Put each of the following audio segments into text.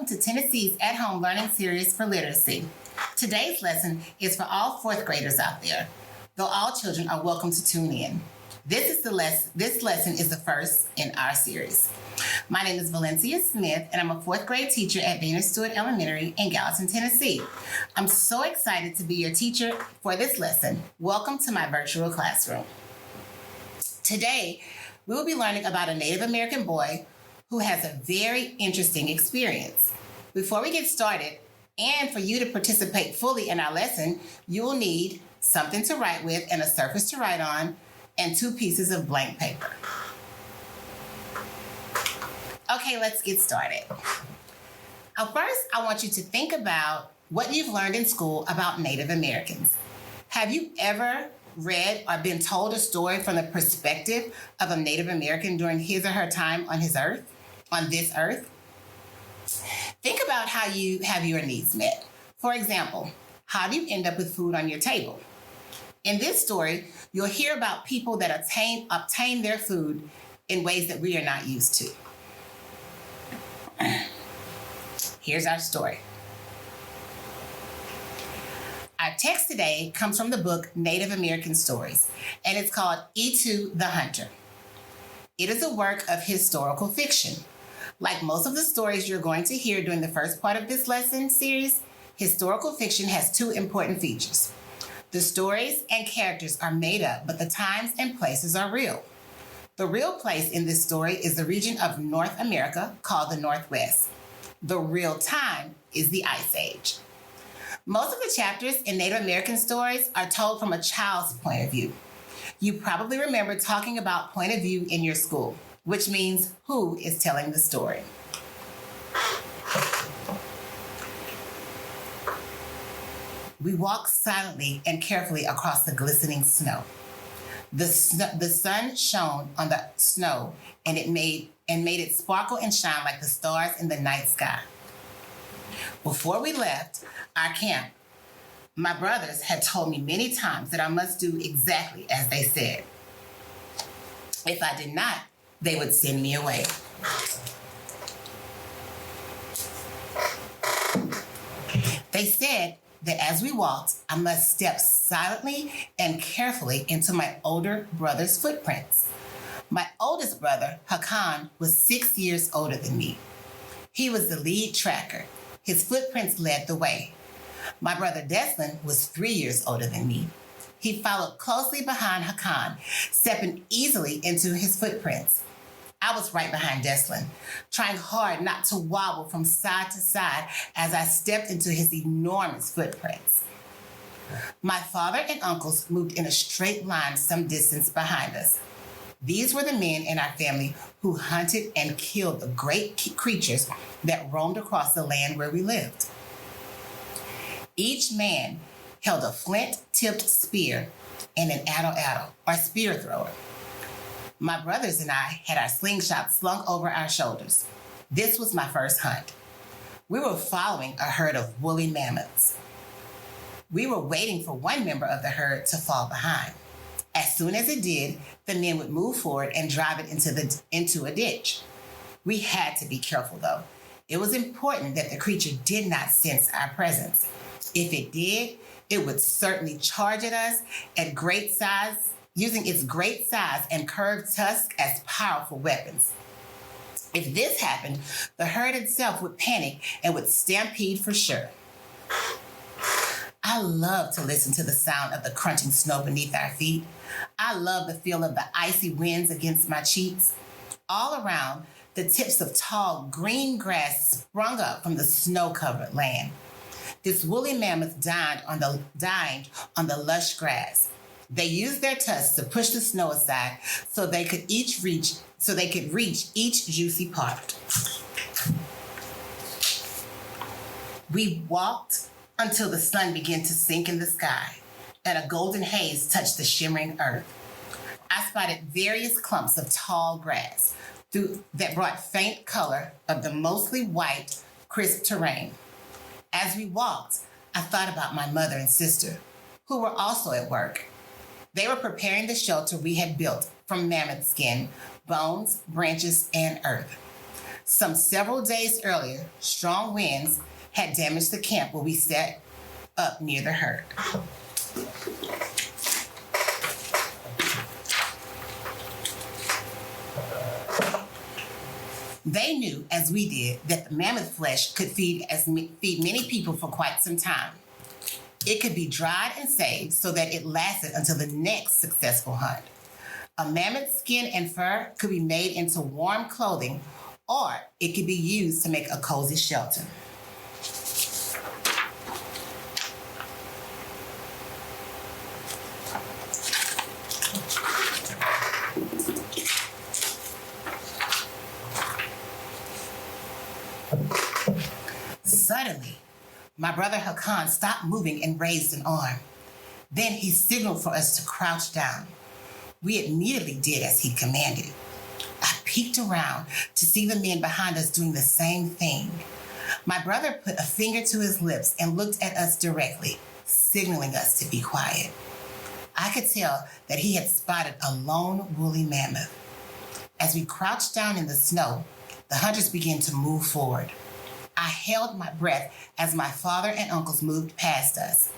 to Tennessee's At-Home Learning Series for Literacy. Today's lesson is for all fourth graders out there, though all children are welcome to tune in. This lesson is the first in our series. My name is Valencia Smith, and I'm a fourth grade teacher at Venus Stewart Elementary in Gallatin, Tennessee. I'm so excited to be your teacher for this lesson. Welcome to my virtual classroom. Today, we will be learning about a Native American boy who has a very interesting experience. Before we get started, and for you to participate fully in our lesson, you will need something to write with and a surface to write on, and 2 pieces of blank paper. Okay, let's get started. First, I want you to think about what you've learned in school about Native Americans. Have you ever read or been told a story from the perspective of a Native American during his or her time on this earth? Think about how you have your needs met. For example, how do you end up with food on your table? In this story, you'll hear about people that obtain their food in ways that we are not used to. Here's our story. Our text today comes from the book Native American Stories, and it's called E2 the Hunter. It is a work of historical fiction. Like most of the stories you're going to hear during the first part of this lesson series, historical fiction has 2 important features. The stories and characters are made up, but the times and places are real. The real place in this story is the region of North America called the Northwest. The real time is the Ice Age. Most of the chapters in Native American stories are told from a child's point of view. You probably remember talking about point of view in your school, which means who is telling the story. We walked silently and carefully across the glistening snow. The sun shone on the snow, and it made it sparkle and shine like the stars in the night sky. Before we left our camp, my brothers had told me many times that I must do exactly as they said. If I did not, they would send me away. They said that as we walked, I must step silently and carefully into my older brother's footprints. My oldest brother, Hakan, was 6 years older than me. He was the lead tracker. His footprints led the way. My brother Deslin was 3 years older than me. He followed closely behind Hakan, stepping easily into his footprints. I was right behind Deslin, trying hard not to wobble from side to side as I stepped into his enormous footprints. My father and uncles moved in a straight line some distance behind us. These were the men in our family who hunted and killed the great creatures that roamed across the land where we lived. Each man held a flint-tipped spear and an addle or spear thrower. My brothers and I had our slingshots slung over our shoulders. This was my first hunt. We were following a herd of woolly mammoths. We were waiting for one member of the herd to fall behind. As soon as it did, the men would move forward and drive it into a ditch. We had to be careful, though. It was important that the creature did not sense our presence. If it did, it would certainly charge at us at great size, using its great size and curved tusks as powerful weapons. If this happened, the herd itself would panic and would stampede for sure. I love to listen to the sound of the crunching snow beneath our feet. I love the feel of the icy winds against my cheeks. All around, the tips of tall green grass sprung up from the snow-covered land. This woolly mammoth dined on the lush grass. They used their tusks to push the snow aside so they could reach each juicy part. We walked until the sun began to sink in the sky and a golden haze touched the shimmering earth. I spotted various clumps of tall grass that brought faint color of the mostly white, crisp terrain. As we walked, I thought about my mother and sister, who were also at work. They were preparing the shelter we had built from mammoth skin, bones, branches, and earth. Some several days earlier, strong winds had damaged the camp where we set up near the herd. They knew, as we did, that the mammoth flesh could feed many people for quite some time. It could be dried and saved so that it lasted until the next successful hunt. A mammoth's skin and fur could be made into warm clothing, or it could be used to make a cozy shelter. Suddenly, my brother Hakan stopped moving and raised an arm. Then he signaled for us to crouch down. We immediately did as he commanded. I peeked around to see the men behind us doing the same thing. My brother put a finger to his lips and looked at us directly, signaling us to be quiet. I could tell that he had spotted a lone woolly mammoth. As we crouched down in the snow, the hunters began to move forward. I held my breath as my father and uncles moved past us.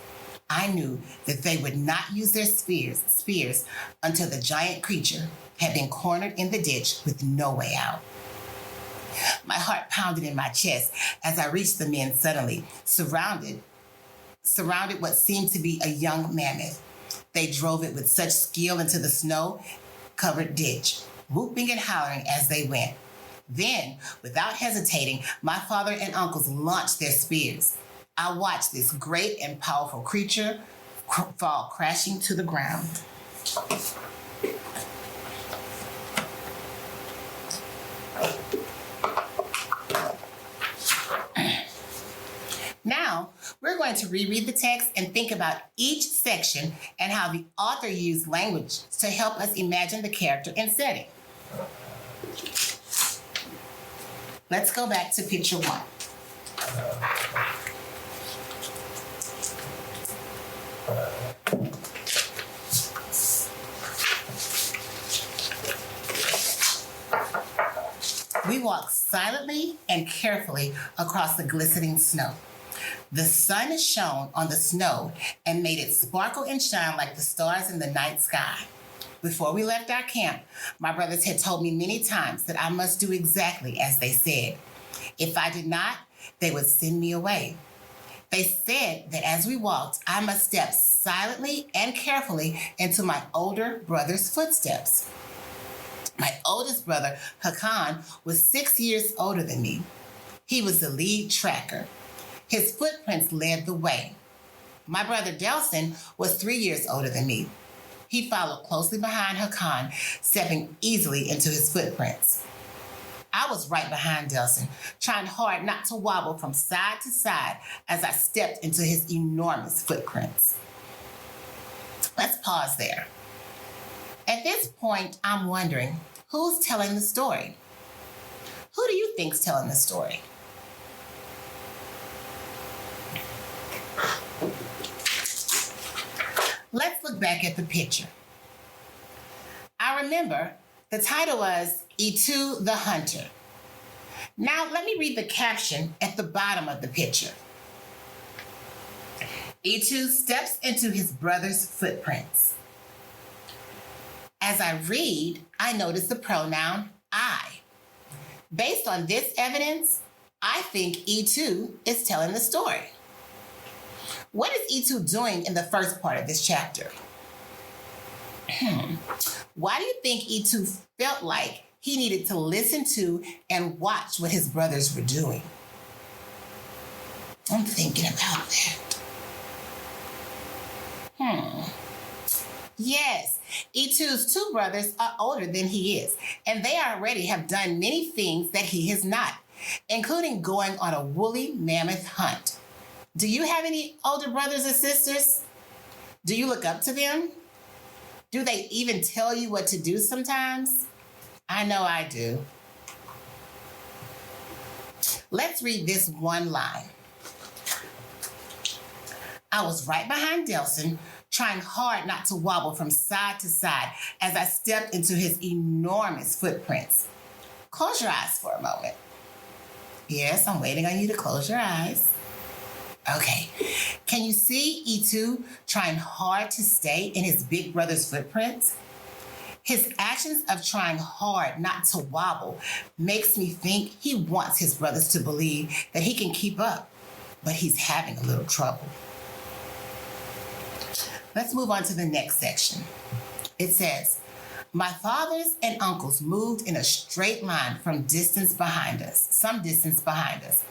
I knew that they would not use their spears until the giant creature had been cornered in the ditch with no way out. My heart pounded in my chest as I reached the men suddenly, surrounded what seemed to be a young mammoth. They drove it with such skill into the snow-covered ditch, whooping and hollering as they went. Then, without hesitating, my father and uncles launched their spears. I watched this great and powerful creature fall crashing to the ground. Now, we're going to reread the text and think about each section and how the author used language to help us imagine the character and setting. Let's go back to picture 1. We walked silently and carefully across the glistening snow. The sun shone on the snow and made it sparkle and shine like the stars in the night sky. Before we left our camp, my brothers had told me many times that I must do exactly as they said. If I did not, they would send me away. They said that as we walked, I must step silently and carefully into my older brother's footsteps. My oldest brother, Hakan, was 6 years older than me. He was the lead tracker. His footprints led the way. My brother Delson was 3 years older than me. He followed closely behind Hakan, stepping easily into his footprints. I was right behind Delson, trying hard not to wobble from side to side as I stepped into his enormous footprints. Let's pause there. At this point, I'm wondering, who's telling the story? Who do you think's telling the story? Let's look back at the picture. I remember the title was Itu the Hunter. Now let me read the caption at the bottom of the picture. Itu steps into his brother's footprints. As I read, I notice the pronoun I. Based on this evidence, I think Itu is telling the story. What is Itu doing in the first part of this chapter? Why do you think Itu felt like he needed to listen to and watch what his brothers were doing? I'm thinking about that. Yes, Itu's 2 brothers are older than he is, and they already have done many things that he has not, including going on a woolly mammoth hunt. Do you have any older brothers or sisters? Do you look up to them? Do they even tell you what to do sometimes? I know I do. Let's read this one line. I was right behind Delson, trying hard not to wobble from side to side as I stepped into his enormous footprints. Close your eyes for a moment. Yes, I'm waiting on you to close your eyes. Okay. Can you see E2 trying hard to stay in his big brother's footprints? His actions of trying hard not to wobble makes me think he wants his brothers to believe that he can keep up, but he's having a little trouble. Let's move on to the next section. It says, my fathers and uncles moved in a straight line from distance behind us, some distance behind us.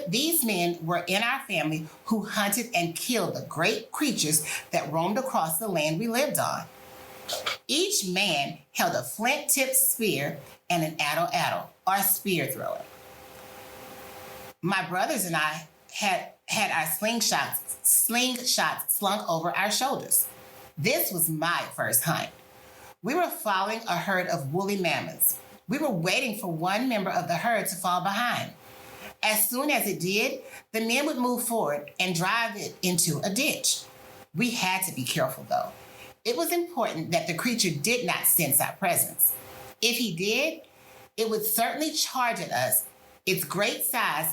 These men were in our family who hunted and killed the great creatures that roamed across the land we lived on. Each man held a flint-tipped spear and an addle, or spear thrower. My brothers and I had our slingshots slung over our shoulders. This was my first hunt. We were following a herd of woolly mammoths. We were waiting for one member of the herd to fall behind. As soon as it did, the men would move forward and drive it into a ditch. We had to be careful, though. It was important that the creature did not sense our presence. If he did, it would certainly charge at us, using its great size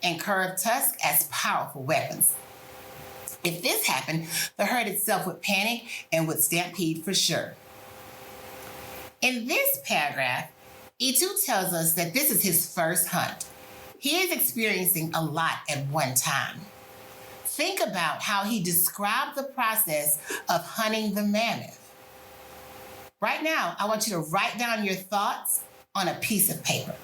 and curved tusk as powerful weapons. If this happened, the herd itself would panic and would stampede for sure. In this paragraph, E2 tells us that this is his first hunt. He is experiencing a lot at one time. Think about how he described the process of hunting the mammoth. Right now, I want you to write down your thoughts on a piece of paper.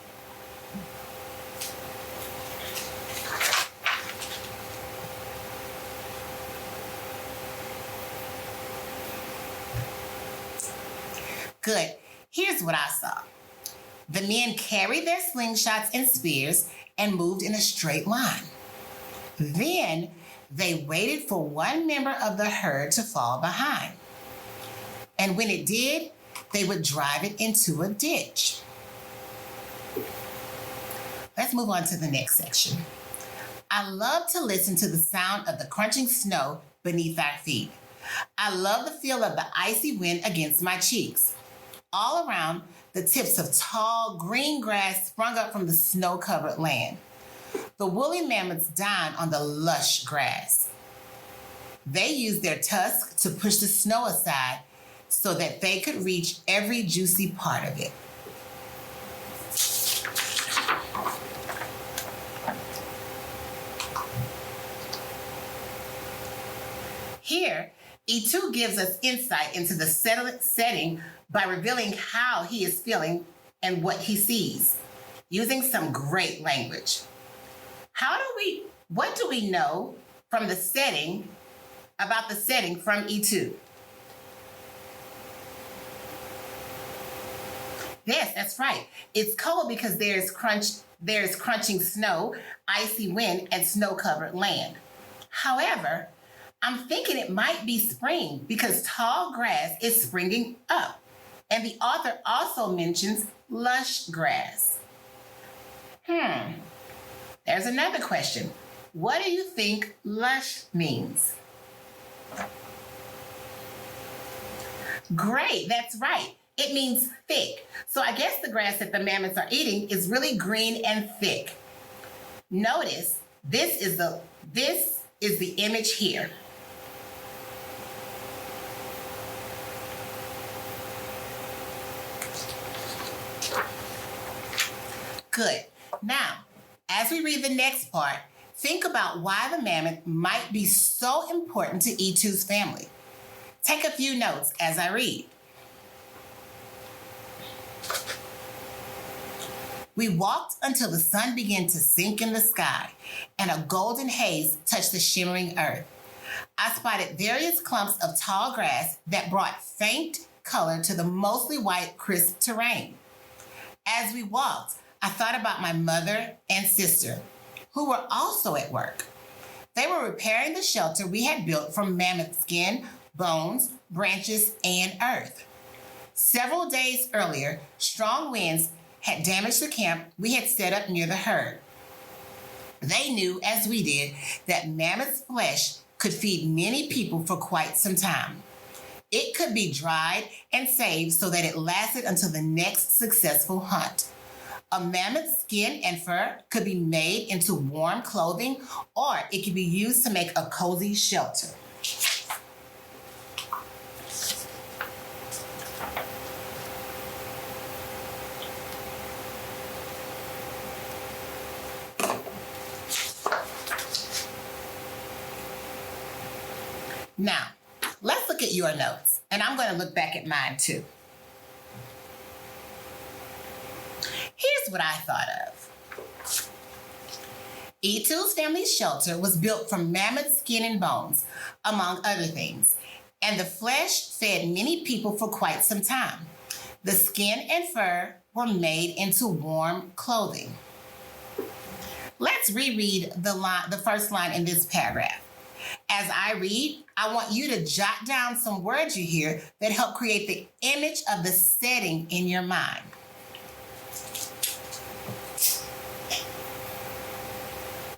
Good. Here's what I saw. The men carried their slingshots and spears and moved in a straight line. Then they waited for one member of the herd to fall behind. And when it did, they would drive it into a ditch. Let's move on to the next section. I love to listen to the sound of the crunching snow beneath our feet. I love the feel of the icy wind against my cheeks. All around, the tips of tall green grass sprung up from the snow-covered land. The woolly mammoths dined on the lush grass. They used their tusks to push the snow aside so that they could reach every juicy part of it. Here, E2 gives us insight into the setting by revealing how he is feeling and what he sees, using some great language. What do we know from the setting about the setting from E2? Yes, that's right. It's cold because there's crunching snow, icy wind, and snow-covered land. However, I'm thinking it might be spring because tall grass is springing up. And the author also mentions lush grass. There's another question. What do you think lush means? Great, that's right. It means thick. So I guess the grass that the mammoths are eating is really green and thick. Notice this is the image here. Good. Now, as we read the next part, think about why the mammoth might be so important to E2's family. Take a few notes as I read. We walked until the sun began to sink in the sky and a golden haze touched the shimmering earth. I spotted various clumps of tall grass that brought faint color to the mostly white, crisp terrain. As we walked, I thought about my mother and sister, who were also at work. They were repairing the shelter we had built from mammoth skin, bones, branches, and earth. Several days earlier, strong winds had damaged the camp we had set up near the herd. They knew, as we did, that mammoth flesh could feed many people for quite some time. It could be dried and saved so that it lasted until the next successful hunt. A mammoth's skin and fur could be made into warm clothing, or it could be used to make a cozy shelter. Now, let's look at your notes, and I'm going to look back at mine too. Here's what I thought of. E2's family shelter was built from mammoth skin and bones, among other things, and the flesh fed many people for quite some time. The skin and fur were made into warm clothing. Let's reread the first line in this paragraph. As I read, I want you to jot down some words you hear that help create the image of the setting in your mind.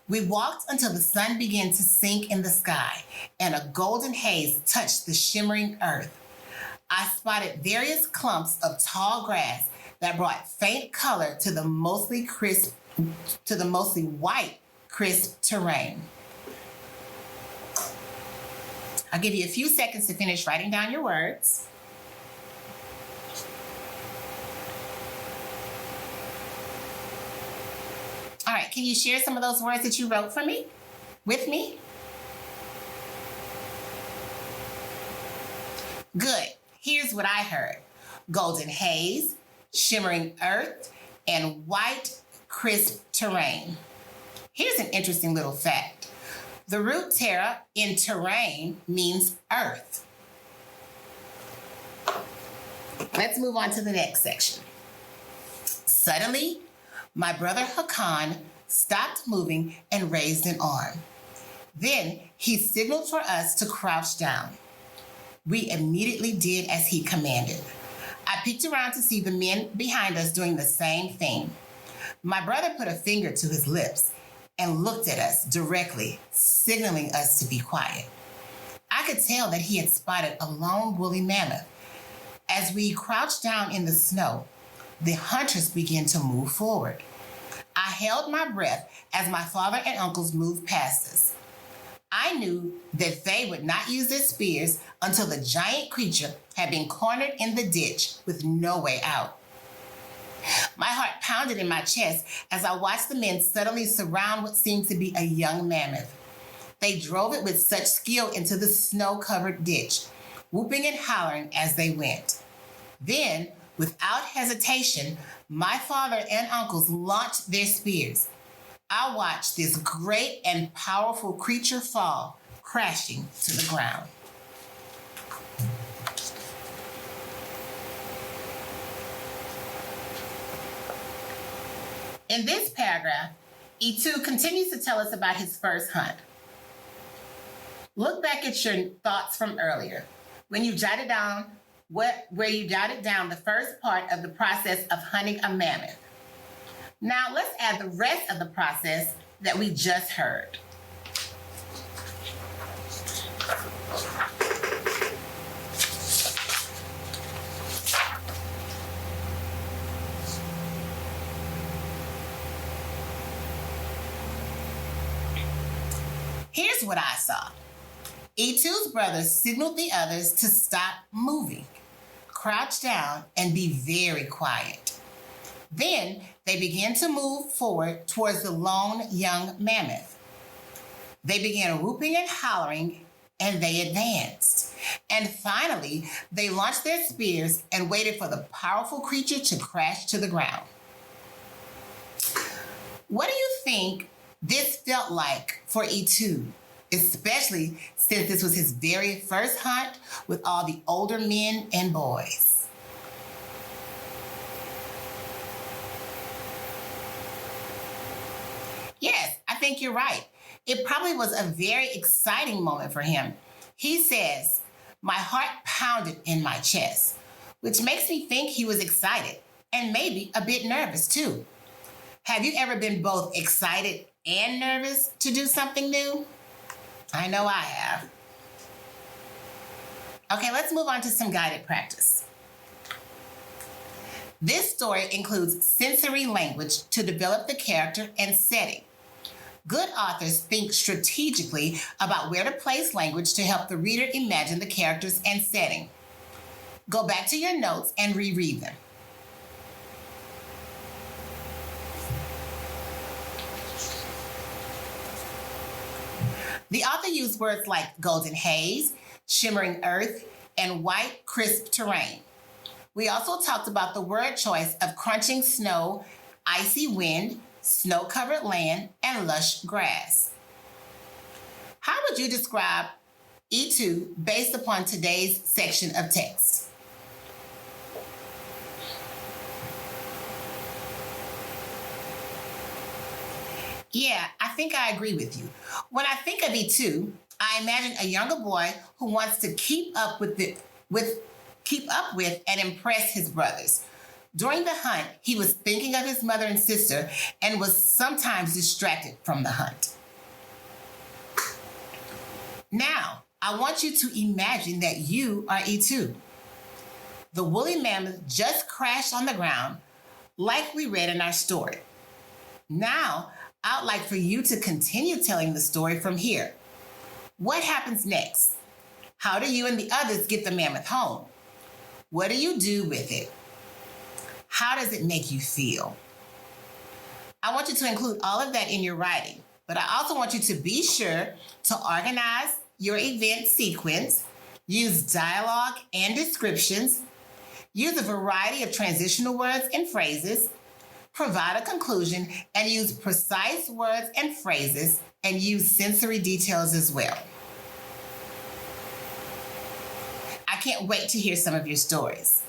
We walked until the sun began to sink in the sky and a golden haze touched the shimmering earth. I spotted various clumps of tall grass that brought faint color to the mostly white, crisp terrain. I'll give you a few seconds to finish writing down your words. All right, can you share some of those words that you wrote with me? Good. Here's what I heard. Golden haze, shimmering earth, and white, crisp terrain. Here's an interesting little fact. The root terra in terrain means earth. Let's move on to the next section. Suddenly, my brother Hakan stopped moving and raised an arm. Then he signaled for us to crouch down. We immediately did as he commanded. I peeked around to see the men behind us doing the same thing. My brother put a finger to his lips and looked at us directly, signaling us to be quiet. I could tell that he had spotted a lone woolly mammoth. As we crouched down in the snow, the hunters began to move forward. I held my breath as my father and uncles moved past us. I knew that they would not use their spears until the giant creature had been cornered in the ditch with no way out. My heart pounded in my chest as I watched the men suddenly surround what seemed to be a young mammoth. They drove it with such skill into the snow-covered ditch, whooping and hollering as they went. Then, without hesitation, my father and uncles launched their spears. I watched this great and powerful creature fall, crashing to the ground. In this paragraph, E2 continues to tell us about his first hunt. Look back at your thoughts from earlier, when you jotted down where you jotted down the first part of the process of hunting a mammoth. Now let's add the rest of the process that we just heard. Here's what I saw. E2's brothers signaled the others to stop moving, crouch down, and be very quiet. Then they began to move forward towards the lone young mammoth. They began whooping and hollering, and they advanced. And finally, they launched their spears and waited for the powerful creature to crash to the ground. What do you think this felt like for E2, especially since this was his very first hunt with all the older men and boys? Yes, I think you're right. It probably was a very exciting moment for him. He says, "My heart pounded in my chest," which makes me think he was excited and maybe a bit nervous too. Have you ever been both excited and nervous to do something new? I know I have. Okay, let's move on to some guided practice. This story includes sensory language to develop the character and setting. Good authors think strategically about where to place language to help the reader imagine the characters and setting. Go back to your notes and reread them. The author used words like golden haze, shimmering earth, and white, crisp terrain. We also talked about the word choice of crunching snow, icy wind, snow-covered land, and lush grass. How would you describe E2 based upon today's section of text? Yeah, I think I agree with you. When I think of E2, I imagine a younger boy who wants to keep up with and impress his brothers. During the hunt, he was thinking of his mother and sister and was sometimes distracted from the hunt. Now, I want you to imagine that you are E2. The woolly mammoth just crashed on the ground, like we read in our story. Now, I'd like for you to continue telling the story from here. What happens next? How do you and the others get the mammoth home? What do you do with it? How does it make you feel? I want you to include all of that in your writing, but I also want you to be sure to organize your event sequence, use dialogue and descriptions, use a variety of transitional words and phrases, provide a conclusion, and use precise words and phrases, and use sensory details as well. I can't wait to hear some of your stories.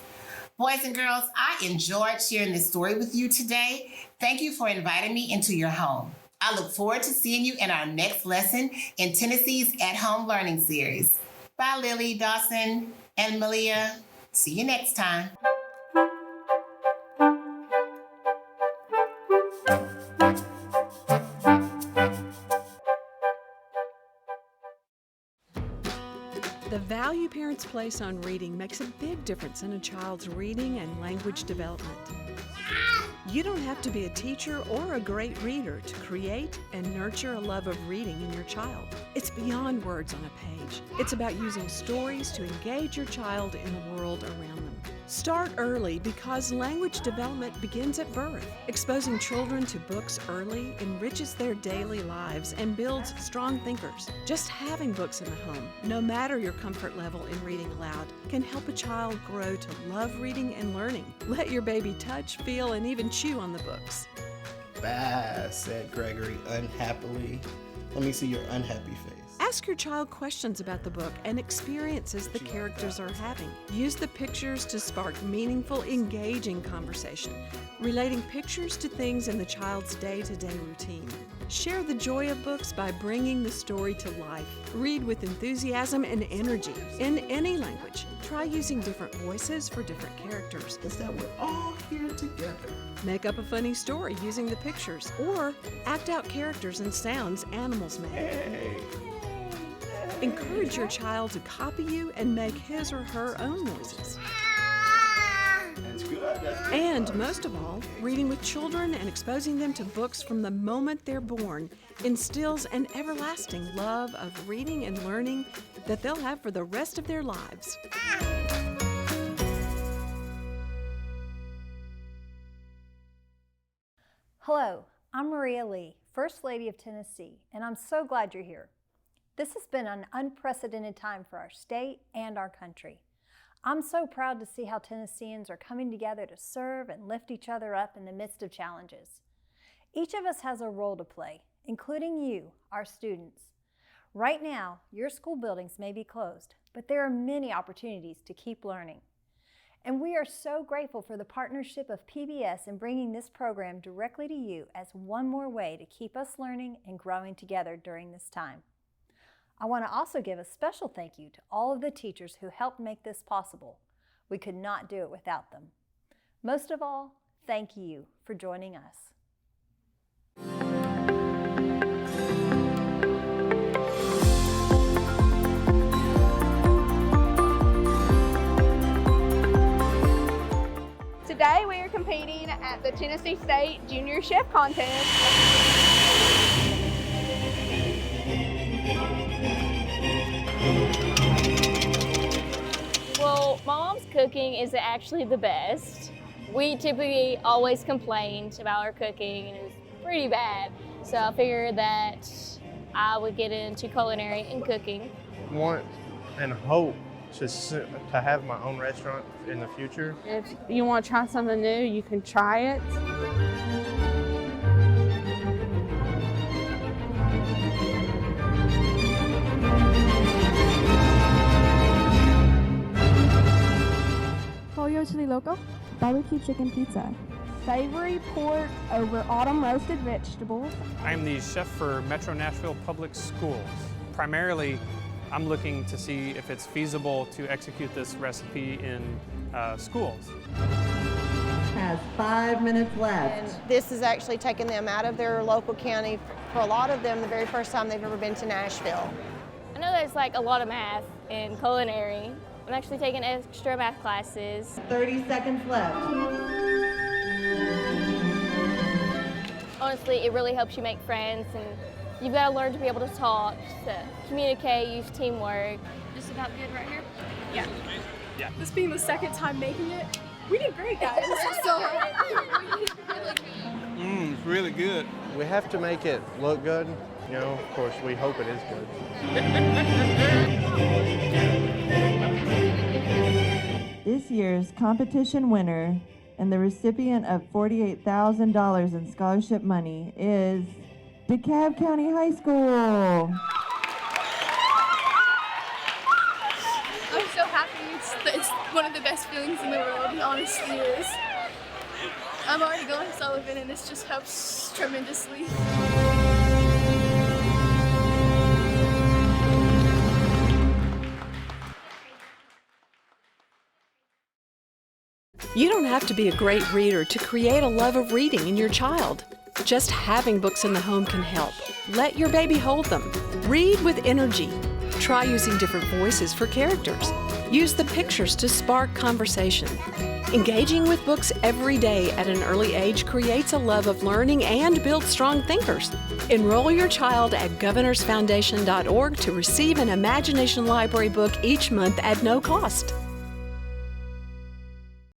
Boys and girls, I enjoyed sharing this story with you today. Thank you for inviting me into your home. I look forward to seeing you in our next lesson in Tennessee's at-home learning series. Bye, Lily, Dawson, and Malia. See you next time. The value parents place on reading makes a big difference in a child's reading and language development. You don't have to be a teacher or a great reader to create and nurture a love of reading in your child. It's beyond words on a page. It's about using stories to engage your child in the world around them. Start early because language development begins at birth. Exposing children to books early enriches their daily lives and builds strong thinkers. Just having books in the home, no matter your comfort level in reading aloud, can help a child grow to love reading and learning. Let your baby touch, feel, and even chew on the books. Bah, said Gregory unhappily. Let me see your unhappy face. Ask your child questions about the book and experiences the characters are having. Use the pictures to spark meaningful, engaging conversation, relating pictures to things in the child's day-to-day routine. Share the joy of books by bringing the story to life. Read with enthusiasm and energy in any language. Try using different voices for different characters. Is that we're all here together? Make up a funny story using the pictures, or act out characters and sounds animals make. Hey. Encourage your child to copy you and make his or her own noises. That's good. And most of all, reading with children and exposing them to books from the moment they're born instills an everlasting love of reading and learning that they'll have for the rest of their lives. Hello, I'm Maria Lee, First Lady of Tennessee, and I'm so glad you're here. This has been an unprecedented time for our state and our country. I'm so proud to see how Tennesseans are coming together to serve and lift each other up in the midst of challenges. Each of us has a role to play, including you, our students. Right now, your school buildings may be closed, but there are many opportunities to keep learning. And we are so grateful for the partnership of PBS in bringing this program directly to you as one more way to keep us learning and growing together during this time. I want to also give a special thank you to all of the teachers who helped make this possible. We could not do it without them. Most of all, thank you for joining us. Tennessee State Junior Chef Contest. Well, my mom's cooking is actually the best. We typically always complained about our cooking, and it was pretty bad. So I figured that I would get into culinary and cooking. Want and hope to have my own restaurant in the future. If you want to try something new, you can try it. Pollo chili loco, barbecue chicken pizza, savory pork over autumn roasted vegetables. I'm the chef for Metro Nashville Public Schools. Primarily, I'm looking to see if it's feasible to execute this recipe in schools. Has 5 minutes left. And this is actually taking them out of their local county. For a lot of them, the very first time they've ever been to Nashville. I know there's like a lot of math in culinary. I'm actually taking extra math classes. 30 seconds left. Honestly, it really helps you make friends, and you've got to learn to be able to talk, to communicate, use teamwork. Just about good right here? Yeah. This being the second time making it, we did great, guys. This was so hard. It's really good. We have to make it look good. You know, of course, we hope it is good. This year's competition winner and the recipient of $48,000 in scholarship money is DeKalb County High School. I'm so happy. It's one of the best feelings in the world. It honestly is. I'm already going to Sullivan, and this just helps tremendously. You don't have to be a great reader to create a love of reading in your child. Just having books in the home can help. Let your baby hold them. Read with energy. Try using different voices for characters. Use the pictures to spark conversation. Engaging with books every day at an early age creates a love of learning and builds strong thinkers. Enroll your child at governorsfoundation.org to receive an Imagination Library book each month at no cost.